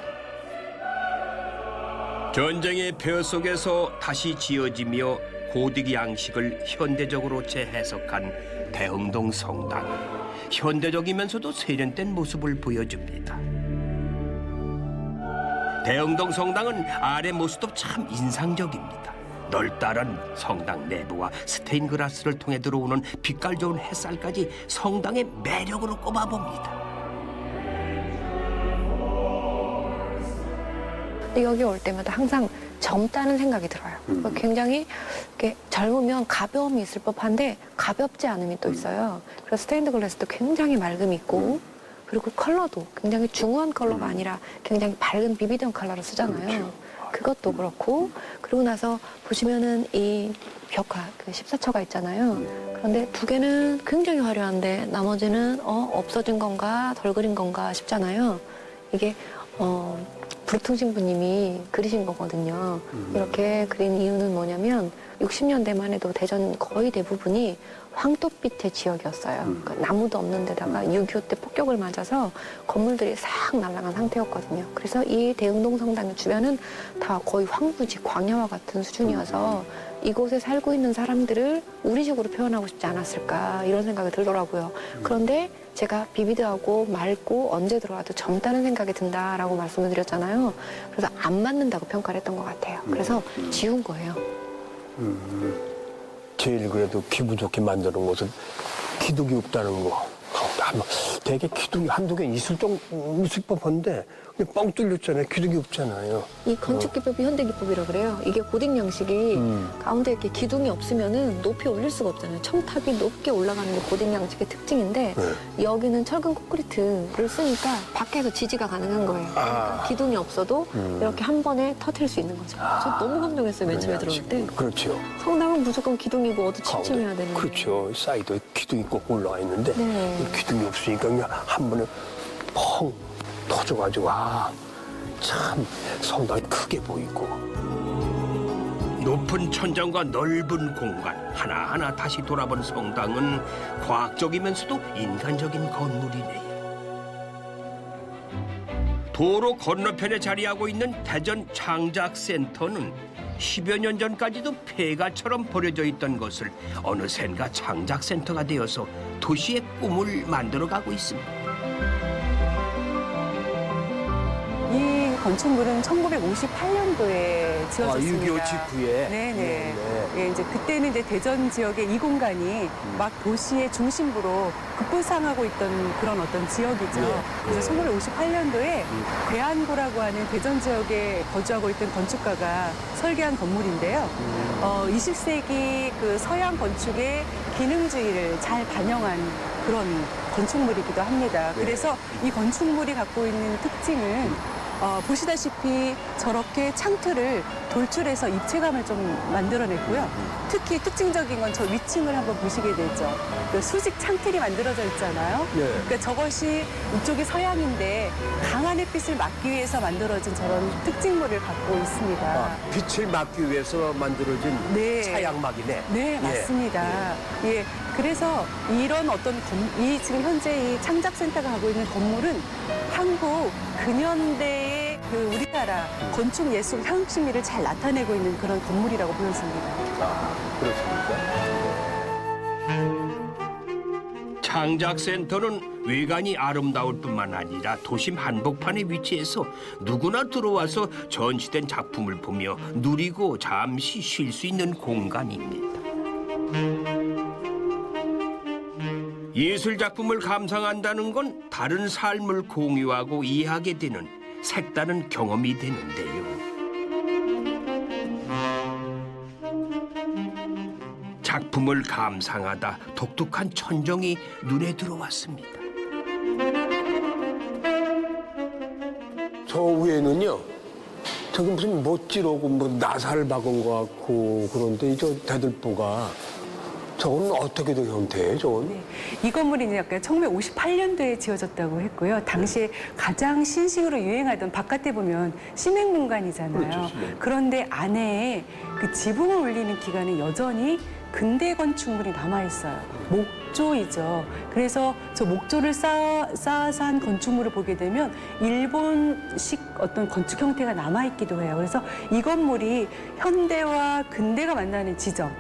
전쟁의 벼 속에서 다시 지어지며 고딕 양식을 현대적으로 재해석한 대흥동 성당. 현대적이면서도 세련된 모습을 보여줍니다. 대흥동 성당은 아래 모습도 참 인상적입니다. 널따란 성당 내부와 스테인글라스를 통해 들어오는 빛깔 좋은 햇살까지 성당의 매력으로 꼽아봅니다. 근데 여기 올 때마다 항상 젊다는 생각이 들어요. 굉장히 이렇게 젊으면 가벼움이 있을 법한데 가볍지 않음이 또 있어요. 그래서 스테인드 글라스도 굉장히 맑음이 있고 그리고 컬러도 굉장히 중후한 컬러가 아니라 굉장히 밝은 비비드한 컬러를 쓰잖아요. 그것도 그렇고 그러고 나서 보시면은 이 벽화 그 14처가 있잖아요. 그런데 두 개는 굉장히 화려한데 나머지는 없어진 건가 덜 그린 건가 싶잖아요. 이게 브루퉁 신부님이 그리신 거거든요. 이렇게 그린 이유는 뭐냐면 60년대만 해도 대전 거의 대부분이 황토빛의 지역이었어요. 그러니까 나무도 없는 데다가 6.25 때 폭격을 맞아서 건물들이 싹 날아간 상태였거든요. 그래서 이 대흥동 성당의 주변은 다 거의 황무지, 광야와 같은 수준이어서 이곳에 살고 있는 사람들을 우리식으로 표현하고 싶지 않았을까 이런 생각이 들더라고요. 그런데 제가 비비드하고 맑고 언제 들어와도 젊다는 생각이 든다라고 말씀을 드렸잖아요. 그래서 안 맞는다고 평가를 했던 것 같아요. 그래서 지운 거예요. 제일 그래도 기분 좋게 만드는 것은 기독이 없다는 거. 뭐 되게 기둥이 한두 개 있을 법한데 그냥 뻥 뚫렸잖아요. 기둥이 없잖아요. 이 건축 기법이 현대 기법이라 그래요. 이게 고딕 양식이 가운데 이렇게 기둥이 없으면은 높이 올릴 수가 없잖아요. 첨탑이 높게 올라가는 게 고딕 양식의 특징인데 여기는 철근 콘크리트를 쓰니까 밖에서 지지가 가능한 거예요. 그러니까 기둥이 없어도 이렇게 한 번에 터뜨릴 수 있는 거죠. 저 너무 감동했어요. 맨 처음에 들어올 때. 그렇죠. 성당은 무조건 기둥이고 어디 침침해야 되는. 그렇죠. 사이드에 기둥이 꼭 올라와 있는데 네. 기둥이 없으니까 그냥 한 번에 펑 터져가지고 참 성당이 크게 보이고. 높은 천장과 넓은 공간 하나하나 다시 돌아본 성당은 과학적이면서도 인간적인 건물이네요. 도로 건너편에 자리하고 있는 대전 창작센터는 10여 년 전까지도 폐가처럼 버려져 있던 것을 어느샌가 창작센터가 되어서 도시의 꿈을 만들어가고 있습니다. 이 건축물은 1958년도에 지어졌습니다. 6.25 직후에. 네네. 예, 이제 그때는 이제 대전 지역의 이 공간이 막 도시의 중심부로 급부상하고 있던 그런 어떤 지역이죠. 그래서 1958년도에 대안고라고 하는 대전 지역에 거주하고 있던 건축가가 설계한 건물인데요. 20세기 그 서양 건축의 기능주의를 잘 반영한 그런 건축물이기도 합니다. 그래서 이 건축물이 갖고 있는 특징은 보시다시피 저렇게 창틀을 돌출해서 입체감을 좀 만들어냈고요. 특히 특징적인 건 저 위층을 한번 보시게 되죠. 그 수직 창틀이 만들어져 있잖아요. 그러니까 저것이 이쪽이 서양인데 강한 햇빛을 막기 위해서 만들어진 저런 특징물을 갖고 있습니다. 빛을 막기 위해서 만들어진 차양막이네. 네, 맞습니다. 예. 그래서 이런 어떤 이 지금 현재 이 창작센터가 가고 있는 건물은 한국 근현대의 그 우리나라 건축 예술 혁신미를 잘 나타내고 있는 그런 건물이라고 보여집니다. 그렇습니까? 창작센터는 외관이 아름다울 뿐만 아니라 도심 한복판에 위치해서 누구나 들어와서 전시된 작품을 보며 누리고 잠시 쉴 수 있는 공간입니다. 예술 작품을 감상한다는 건 다른 삶을 공유하고 이해하게 되는 색다른 경험이 되는데요. 작품을 감상하다 독특한 천정이 눈에 들어왔습니다. 저 위에는요, 저기 무슨 못지르고 뭐 나사를 박은 것 같고 그런데 저 대들보가 저건 어떻게 된 형태예요, 저건? 네. 이 건물이 이제 약간 1958년도에 지어졌다고 했고요. 당시에 가장 신식으로 유행하던 바깥에 보면 시맹 공간이잖아요. 그렇죠, 시맹. 그런데 안에 그 지붕을 올리는 기간에 여전히 근대 건축물이 남아있어요. 목조이죠. 그래서 저 목조를 쌓아서 한 건축물을 보게 되면 일본식 어떤 건축 형태가 남아있기도 해요. 그래서 이 건물이 현대와 근대가 만나는 지점을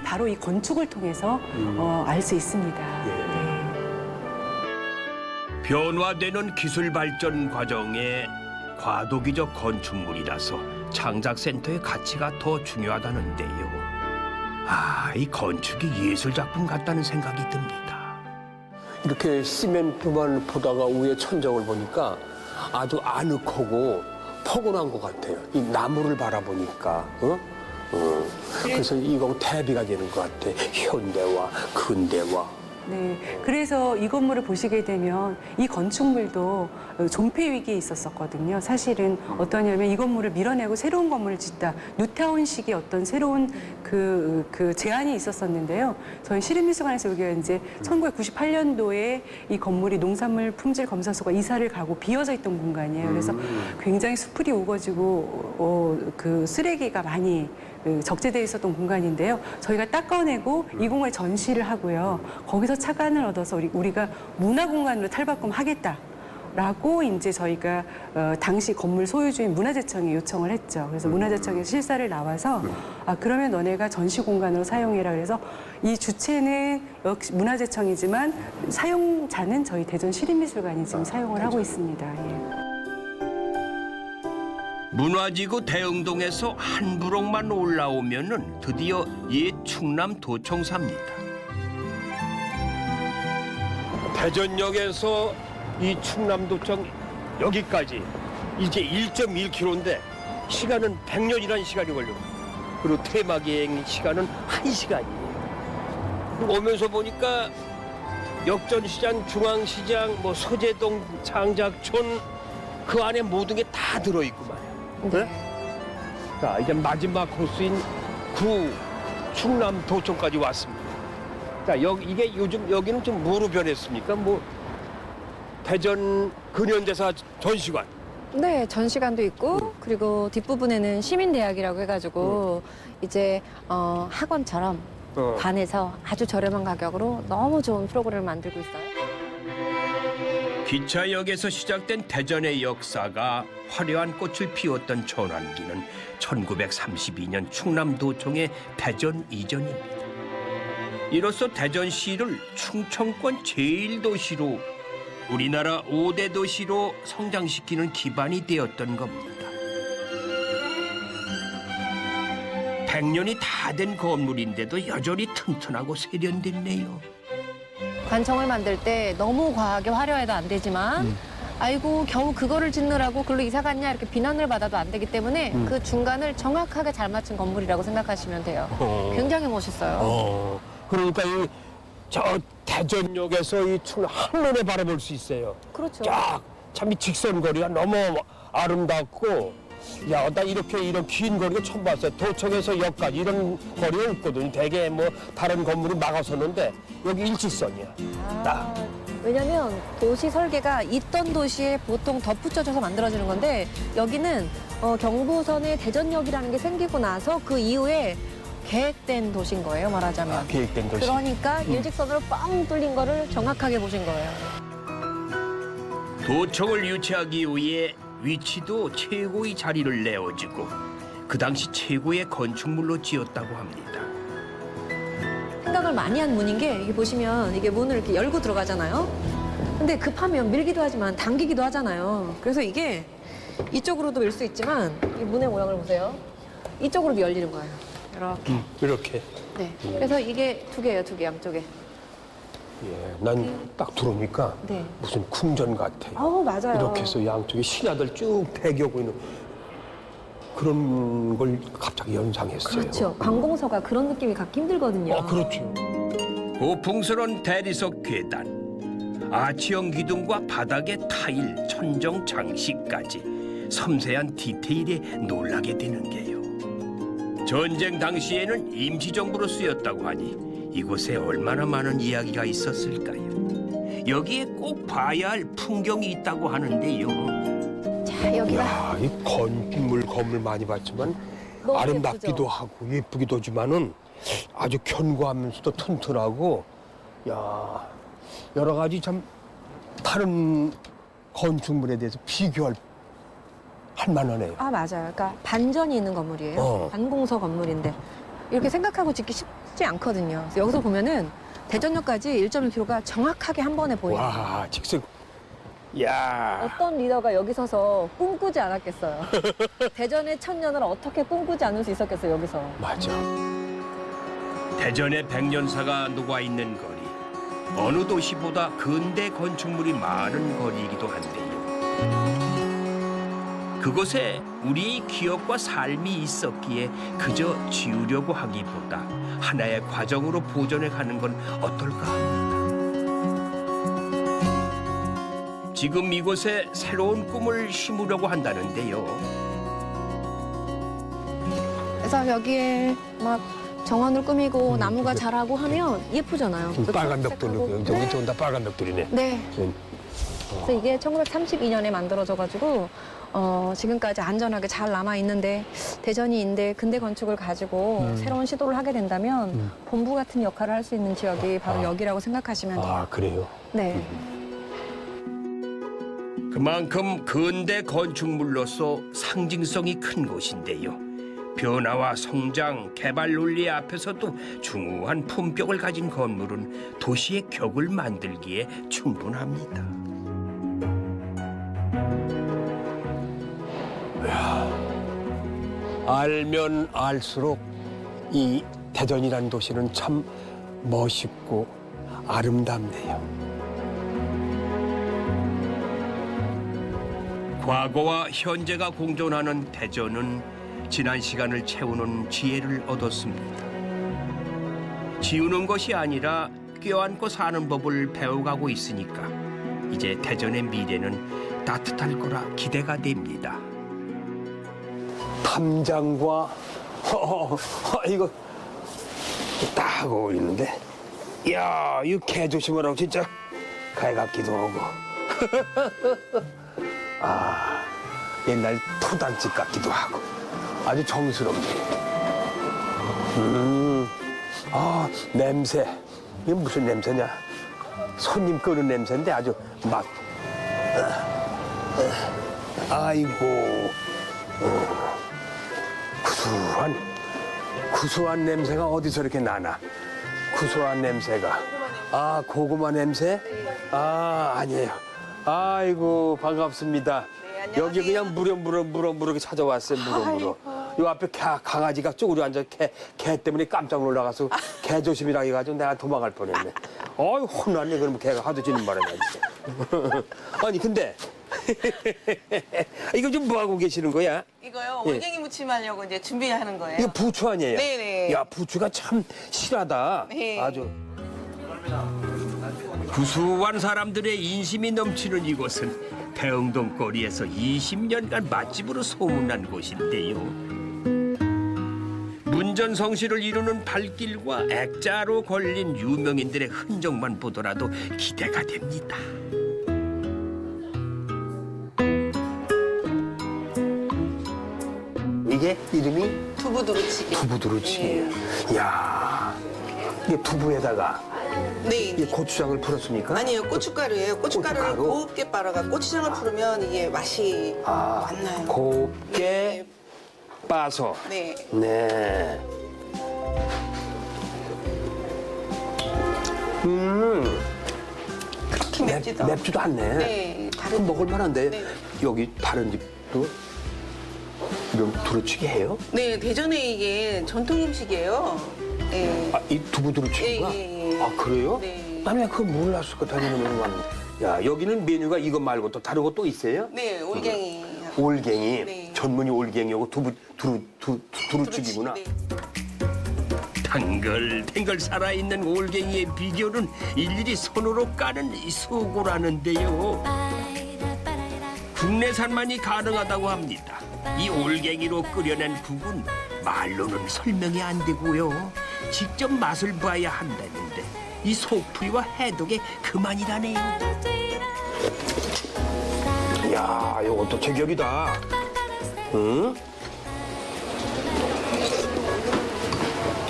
바로 이 건축을 통해서 알 수 있습니다. 네. 변화되는 기술 발전 과정에 과도기적 건축물이라서 창작센터의 가치가 더 중요하다는데요. 이 건축이 예술 작품 같다는 생각이 듭니다. 이렇게 시멘트만 보다가 위에 천정을 보니까 아주 아늑하고 포근한 것 같아요. 이 나무를 바라보니까. 그래서 이거 대비가 되는 것 같아. 현대와 근대와. 네, 그래서 이 건물을 보시게 되면 이 건축물도 존폐 위기에 있었었거든요. 사실은 어떠냐면 이 건물을 밀어내고 새로운 건물을 짓다. 뉴타운식의 어떤 새로운 그 제안이 있었었는데요. 저희 시립미술관에서 여기가 이제 1998년도에 이 건물이 농산물 품질 검사소가 이사를 가고 비어져 있던 공간이에요. 그래서 굉장히 수풀이 우거지고 그 쓰레기가 많이 적재되어 있었던 공간인데요. 저희가 닦아내고 이 공간에 전시를 하고요. 거기서 착안을 얻어서 우리가 문화공간으로 탈바꿈하겠다라고 이제 저희가 당시 건물 소유주인 문화재청에 요청을 했죠. 그래서 문화재청에서 실사를 나와서 그러면 너네가 전시 공간으로 사용해라. 그래서 이 주체는 역시 문화재청이지만 사용자는 저희 대전 시립미술관이 지금 사용을 하고 있습니다. 예. 문화지구 대흥동에서 한 부록만 올라오면은 드디어 옛 충남 도청사입니다. 대전역에서 이 충남도청 여기까지 이제 1.1km인데 시간은 100년이라는 시간이 걸려. 그리고 테마기행 시간은 1시간이에요. 오면서 보니까 역전시장, 중앙시장, 뭐 서재동, 장작촌 그 안에 모든 게 다 들어있고 말이야. 네? 자, 이제 마지막 코스인 충남도청까지 왔습니다. 자, 이게 요즘 여기는 좀 뭐로 변했습니까? 뭐 대전 근현대사 전시관. 네, 전시관도 있고 그리고 뒷부분에는 시민대학이라고 해가지고 이제 학원처럼 반에서 아주 저렴한 가격으로 너무 좋은 프로그램을 만들고 있어요. 기차역에서 시작된 대전의 역사가 화려한 꽃을 피웠던 전환기는 1932년 충남도청의 대전 이전입니다. 이로써 대전시를 충청권 제1도시로 우리나라 5대 도시로 성장시키는 기반이 되었던 겁니다. 100년이 다 된 건물인데도 여전히 튼튼하고 세련됐네요. 관청을 만들 때 너무 과하게 화려해도 안 되지만 아이고 겨우 그거를 짓느라고 글로 이사 갔냐 이렇게 비난을 받아도 안 되기 때문에 그 중간을 정확하게 잘 맞춘 건물이라고 생각하시면 돼요. 굉장히 멋있어요. 그러니까 저 대전역에서 이 충남 한눈에 바라볼 수 있어요. 그렇죠. 참 이 직선거리가 너무 아름답고, 야, 나 이런 긴 거리가 처음 봤어요. 도청에서 역까지 이런 거리가 없거든요. 대개 뭐 다른 건물이 막아서는데 여기 일직선이야. 왜냐면 도시 설계가 있던 도시에 보통 덧붙여져서 만들어지는 건데 여기는 경부선에 대전역이라는 게 생기고 나서 그 이후에 계획된 도시인 거예요, 말하자면. 계획된 도시. 그러니까 일직선으로 뻥 뚫린 거를 정확하게 보신 거예요. 도청을 유치하기 위해 위치도 최고의 자리를 내어주고 그 당시 최고의 건축물로 지었다고 합니다. 생각을 많이 한 문인 게 이게 보시면 이게 문을 이렇게 열고 들어가잖아요. 근데 급하면 밀기도 하지만 당기기도 하잖아요. 그래서 이게 이쪽으로도 밀 수 있지만 이 문의 모양을 보세요. 이쪽으로도 열리는 거예요. 이렇게. 이렇게. 네. 그래서 이게 두 개예요, 두 개 양쪽에. 예, 난 딱 들어오니까 네. 무슨 궁전 같아요. 맞아요. 이렇게 해서 양쪽에 신하들 쭉 대기하고 있는 그런 걸 갑자기 연상했어요. 그렇죠. 관공서가 그런 느낌이 갖기 힘들거든요. 그렇죠. 고풍스러운 대리석 계단, 아치형 기둥과 바닥의 타일, 천정 장식까지 섬세한 디테일에 놀라게 되는 게요. 전쟁 당시에는 임시정부로 쓰였다고 하니 이곳에 얼마나 많은 이야기가 있었을까요? 여기에 꼭 봐야 할 풍경이 있다고 하는데요. 자, 여기가 야, 이 건물 많이 봤지만 너무 아름답기도 예쁘죠? 하고 예쁘기도 하지만은 아주 견고하면서도 튼튼하고, 야, 여러 가지 참 다른 건축물에 대해서 비교할 만하네요. 맞아요. 그러니까 반전이 있는 건물이에요. 관공서 건물인데 이렇게 생각하고 짓기 쉽지 않거든요. 그래서 여기서 보면은 대전역까지 1.1km가 정확하게 한 번에 보여요. 와, 직선. 야. 어떤 리더가 여기 서서 꿈꾸지 않았겠어요. 대전의 천년을 어떻게 꿈꾸지 않을 수 있었겠어요, 여기서. 맞아. 대전의 백년사가 녹아있는 거리. 어느 도시보다 근대 건축물이 많은 거리이기도 한데요. 그곳에 우리의 기억과 삶이 있었기에 그저 지우려고 하기보다 하나의 과정으로 보존해 가는 건 어떨까 합니다. 지금 이곳에 새로운 꿈을 심으려고 한다는데요. 그래서 여기에 막 정원을 꾸미고 나무가 자라고 하면 예쁘잖아요. 빨간 벽돌이 여기 좀 다 빨간 벽돌이네. 네. 그래서 이게 1932년에 만들어져가지고 지금까지 안전하게 잘 남아 있는데 대전이인데 근대 건축을 가지고 새로운 시도를 하게 된다면 본부 같은 역할을 할 수 있는 지역이 바로 여기라고 생각하시면 돼요. 그래요? 네. 그만큼 근대 건축물로서 상징성이 큰 곳인데요. 변화와 성장, 개발 논리 앞에서도 중후한 품격을 가진 건물은 도시의 격을 만들기에 충분합니다. 알면 알수록 이 대전이라는 도시는 참 멋있고 아름답네요. 과거와 현재가 공존하는 대전은 지난 시간을 채우는 지혜를 얻었습니다. 지우는 것이 아니라 껴안고 사는 법을 배워가고 있으니까 이제 대전의 미래는 따뜻할 거라 기대가 됩니다. 탐장과 이거 딱 어울리는데, 이야, 이거 개 조심하라고 진짜 개 같기도 하고. 아, 옛날 토단집 같기도 하고 아주 정스럽네. 아, 냄새. 이게 무슨 냄새냐? 손님 끄는 냄새인데 아주 막. 아이고. 구수한 냄새가 어디서 이렇게 나나? 구수한 냄새가. 아, 고구마 냄새? 아, 아니에요. 아이고, 반갑습니다. 여기 그냥 무럭무럭 찾아왔어요, 무럭무럭. 요 앞에 강아지가 쪼그려 앉아 개 때문에 깜짝 놀라가서 개 조심이라 해가지고 내가 도망갈 뻔했네. 어이, 혼났네, 그러면 개가 하도 짖는 바람에. 아니, 근데. 이거 좀 뭐하고 계시는 거야? 이거요, 올갱이 무침 하려고 이제 준비하는 거예요. 이거 부추 아니에요? 네네. 야, 부추가 참 실하다. 네. 아주. 구수한 사람들의 인심이 넘치는 이곳은 대흥동 거리에서 20년간 맛집으로 소문난 곳인데요. 문전성시를 이루는 발길과 액자로 걸린 유명인들의 흔적만 보더라도 기대가 됩니다. 이게 이름이 두부두부찌개. 두부두부찌개. 이야, 이게 두부에다가 네. 이게 고추장을 풀었습니까? 아니에요, 고춧가루예요. 고춧가루를 고춧가루? 곱게 빨아가 고추장을 풀으면 이게 맛이 안 나요. 곱게 빠서. 네. 네. 그렇게 맵지도 맵지도 않네. 네. 그럼 먹을만한데. 네. 여기 다른 집도 이런 두루치기 해요? 네, 대전에 이게 전통 음식이에요. 네. 아, 이 두부두루치기가? 예. 아, 그래요? 네. 나는 왜 그걸 몰랐을까? 다니는 건. 야, 여기는 메뉴가 이것 말고 또 다른 것도 있어요? 네, 올갱이. 올갱이. 네. 전문이 올갱이고 두루치기구나. 네. 탱글탱글 살아있는 올갱이의 비결은 일일이 손으로 까는 이 수고라는데요. 국내산만이 가능하다고 합니다. 이 올갱이로 끓여낸 국은 말로는 설명이 안 되고요. 직접 맛을 봐야 한다는데 이 속풀이와 해독에 그만이라네요. 이야, 이것도 제격이다. 응?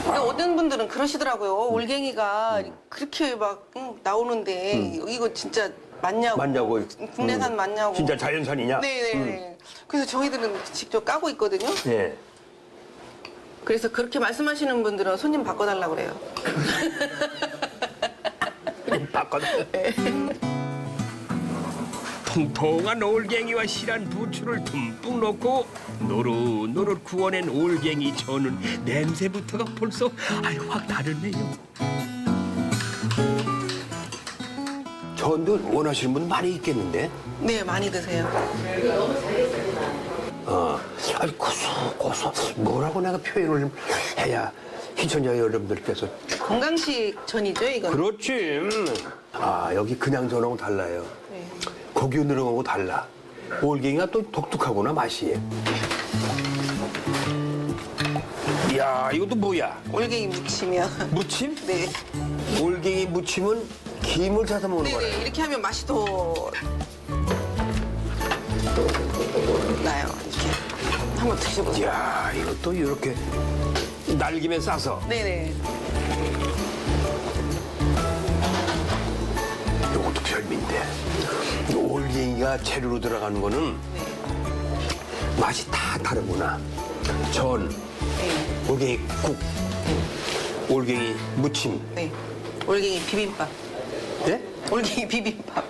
근데 어떤 분들은 그러시더라고요. 올갱이가 그렇게 막 나오는데 이거 진짜 맞냐고. 국내산 맞냐고. 진짜 자연산이냐? 네네네. 그래서 저희들은 직접 까고 있거든요. 네. 그래서 그렇게 말씀하시는 분들은 손님 바꿔달라고 그래요. 통통한 올갱이와 실한 부추를 듬뿍 넣고 노릇노릇 구워낸 올갱이 전은 냄새부터가 벌써 확 다르네요. 전도 원하시는 분 많이 있겠는데? 네, 많이 드세요. 아니, 고소. 뭐라고 내가 표현을 해야 시청자 여러분들께서. 건강식 전이죠, 이건. 그렇지. 아, 여기 그냥 전하고 달라요. 네. 고기 들어가고 달라. 올갱이가 또 독특하구나, 맛이. 이야, 이것도 뭐야? 올갱이 무침이요. 무침? 네. 올갱이 무침은 김을 사서 먹는 거네. 네네, 이렇게 하면 맛이 더 나요. 이렇게 한번 드셔보세요. 이야, 이것도 이렇게 날김에 싸서. 네네. 이것도 별미인데. 이 올갱이가 재료로 들어가는 거는 맛이 다 다르구나. 전, 네. 올갱이 국, 올갱이 무침. 네. 올갱이 비빔밥. 예? 올갱이 비빔밥.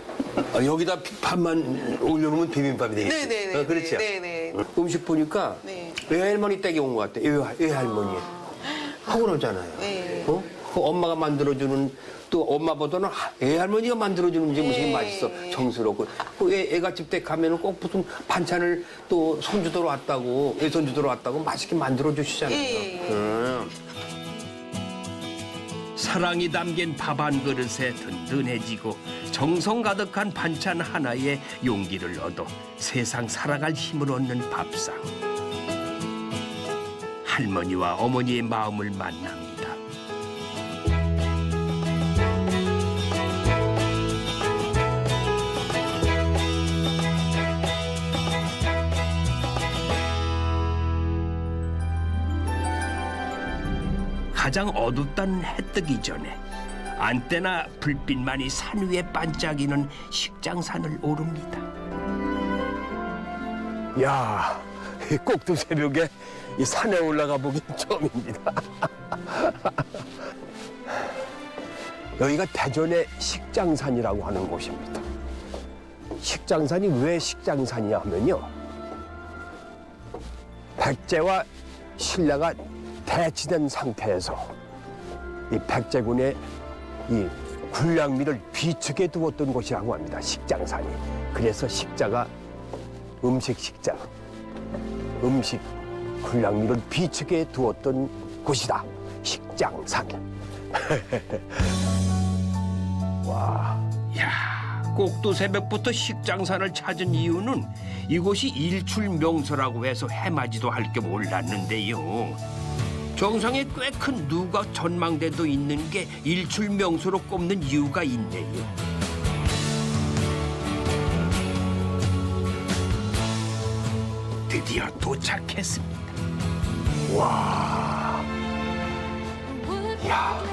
여기다 밥만 올려놓으면 비빔밥이 되겠지. 네네네. 그렇죠. 네네. 음식 보니까 네. 외할머니 댁에 온 것 같아. 외할머니. 하고 오잖아요. 네. 어? 그 엄마가 만들어주는 또 엄마보다는 애할머니가 만들어주는 음식 무슨 맛있어 정스럽고 그 애가집 때 가면은 꼭 무슨 반찬을 또 손주들 왔다고 애손주들 왔다고 맛있게 만들어 주시잖아요. 사랑이 담긴 밥 한 그릇에 든든해지고 정성 가득한 반찬 하나에 용기를 얻어 세상 살아갈 힘을 얻는 밥상. 할머니와 어머니의 마음을 만납니다. 가장 어둡던 해 뜨기 전에 안때나 불빛만이 산 위에 반짝이는 식장산을 오릅니다. 야, 이 꼭두 새벽에 이 산에 올라가 보긴 처음입니다. 여기가 대전의 식장산이라고 하는 곳입니다. 식장산이 왜 식장산이냐 하면요. 백제와 신라가 대치된 상태에서 이 백제군의 이 군량미를 비축해 두었던 곳이라고 합니다. 식장산이. 그래서 식자가 음식 식자, 음식 군량미를 비축해 두었던 곳이다. 식장산. 와. 야, 꼭두 새벽부터 식장산을 찾은 이유는 이곳이 일출 명소라고 해서 해맞이도 할 겸 올랐는데요. 정상에 꽤 큰 누각 전망대도 있는 게 일출 명소로 꼽는 이유가 있네요. 드디어 도착했습니다. 와. 이야.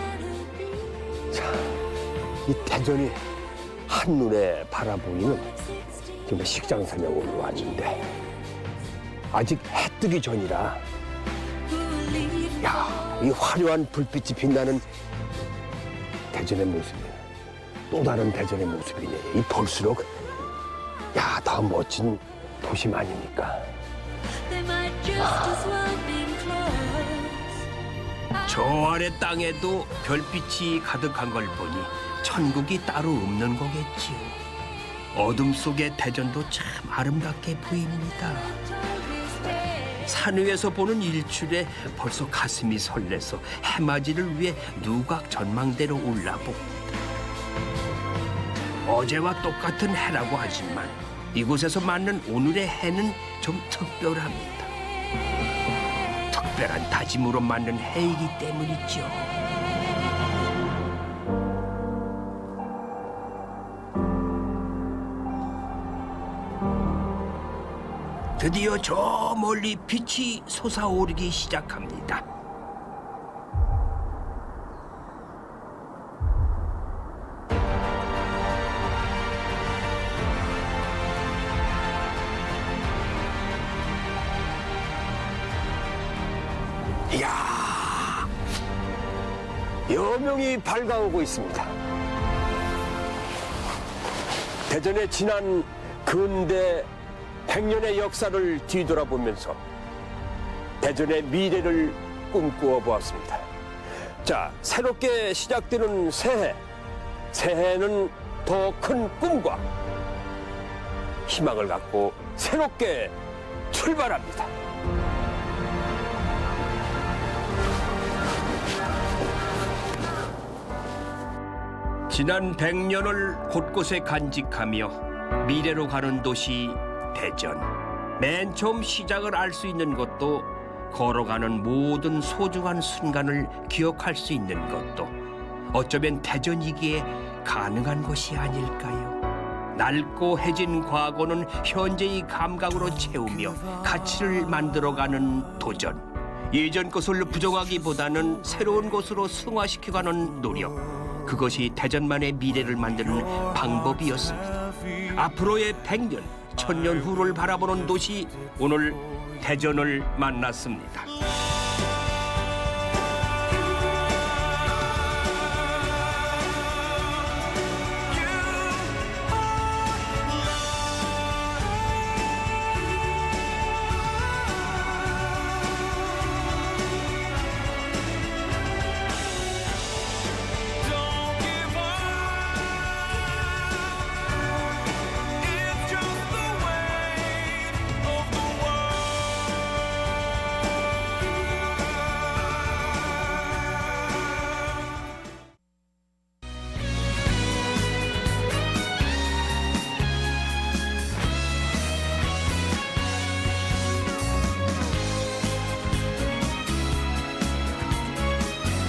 자, 이 대전이 한눈에 바라보이는 정말 식장산에 올라왔는데 아직 해 뜨기 전이라 야, 이 화려한 불빛이 빛나는 대전의 모습이네. 또 다른 대전의 모습이네. 이 볼수록 야, 더 멋진 도심 아닙니까? 저 아래 땅에도 별빛이 가득한 걸 보니 천국이 따로 없는 거겠지요. 어둠 속의 대전도 참 아름답게 보입니다. 산 위에서 보는 일출에 벌써 가슴이 설레서 해맞이를 위해 누각 전망대로 올라봅니다. 어제와 똑같은 해라고 하지만 이곳에서 맞는 오늘의 해는 좀 특별합니다. 특별한 다짐으로 맞는 해이기 때문이죠. 드디어 저 멀리 빛이 솟아오르기 시작합니다. 이야, 여명이 밝아오고 있습니다. 대전의 지난 근대 100년의 역사를 뒤돌아보면서 대전의 미래를 꿈꾸어 보았습니다. 자, 새롭게 시작되는 새해. 새해는 더 큰 꿈과 희망을 갖고 새롭게 출발합니다. 지난 100년을 곳곳에 간직하며 미래로 가는 도시 대전. 맨 처음 시작을 알 수 있는 것도 걸어가는 모든 소중한 순간을 기억할 수 있는 것도 어쩌면 대전이기에 가능한 것이 아닐까요? 낡고 해진 과거는 현재의 감각으로 채우며 가치를 만들어가는 도전. 예전 것을 부정하기보다는 새로운 것으로 승화시켜가는 노력. 그것이 대전만의 미래를 만드는 방법이었습니다. 앞으로의 100년, 1000년 후를 바라보는 도시, 오늘 대전을 만났습니다.